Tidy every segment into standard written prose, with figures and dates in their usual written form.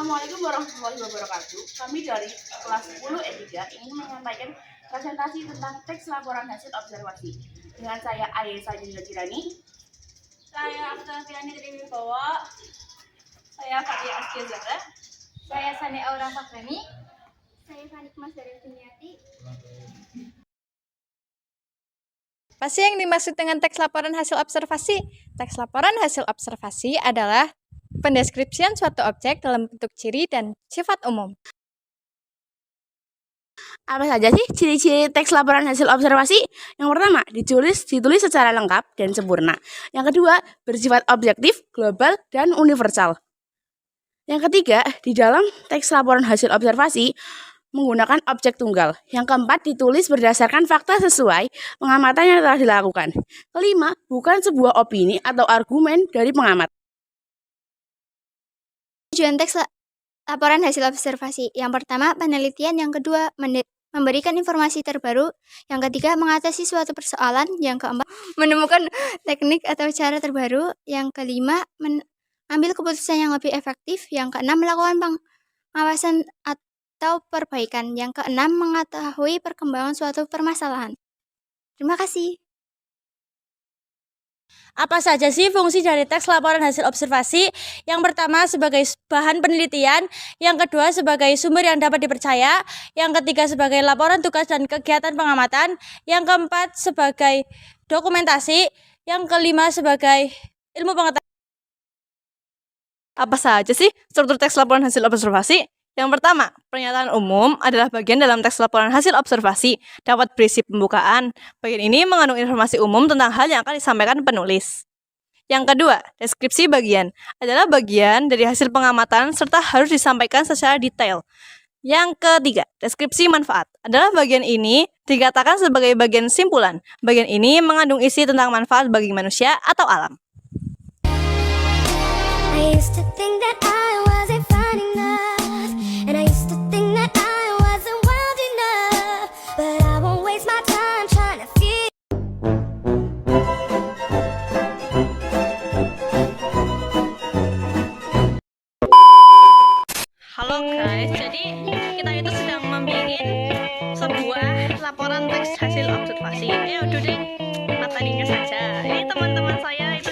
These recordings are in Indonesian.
Assalamualaikum warahmatullahi wabarakatuh. Kami dari kelas 10 E3 ingin menyampaikan presentasi tentang teks laporan hasil observasi. Dengan saya Ayesa Dinda Jirani, saya Afsafiyani Triwibowo, saya Fatia Askia Zahra, saya Sani Aura Fakrani, saya Fanik Mas dari Sunyati. Apa sih yang dimaksud dengan teks laporan hasil observasi? Teks laporan hasil observasi adalah pendeskripsian suatu objek dalam bentuk ciri dan sifat umum. Apa saja sih ciri-ciri teks laporan hasil observasi? Yang pertama, ditulis secara lengkap dan sempurna. Yang kedua, bersifat objektif, global, dan universal. Yang ketiga, di dalam teks laporan hasil observasi menggunakan objek tunggal. Yang keempat, ditulis berdasarkan fakta sesuai pengamatan yang telah dilakukan. Kelima, bukan sebuah opini atau argumen dari pengamat. Tujuan teks laporan hasil observasi. Yang pertama, penelitian. Yang kedua, memberikan informasi terbaru. Yang ketiga, mengatasi suatu persoalan. Yang keempat, menemukan teknik atau cara terbaru. Yang kelima, mengambil keputusan yang lebih efektif. Yang keenam, melakukan pengawasan atau perbaikan. Yang keenam, mengetahui perkembangan suatu permasalahan. Terima kasih. Apa saja sih fungsi dari teks laporan hasil observasi? Yang pertama sebagai bahan penelitian, yang kedua sebagai sumber yang dapat dipercaya, yang ketiga sebagai laporan tugas dan kegiatan pengamatan, yang keempat sebagai dokumentasi, yang kelima sebagai ilmu pengetahuan. Apa saja sih struktur teks laporan hasil observasi? Yang pertama, pernyataan umum adalah bagian dalam teks laporan hasil observasi, dapat berisi pembukaan. Bagian ini mengandung informasi umum tentang hal yang akan disampaikan penulis. Yang kedua, deskripsi bagian adalah bagian dari hasil pengamatan serta harus disampaikan secara detail. Yang ketiga, deskripsi manfaat adalah bagian ini dikatakan sebagai bagian simpulan. Bagian ini mengandung isi tentang manfaat bagi manusia atau alam. I used to think that I wasn't fine enough, and I used to think that I wasn't wild enough, but I won't waste my time trying to feel. Halo guys, jadi kita itu sedang membuat sebuah laporan teks hasil observasi. Duduk materinya saja. Ini teman-teman saya itu.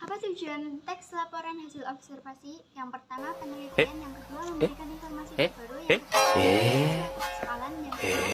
Apa tujuan teks laporan hasil observasi? Yang pertama, penelitian. Yang kedua, memberikan informasi terbaru. Yang ketiga, persoalan. Yang ketiga,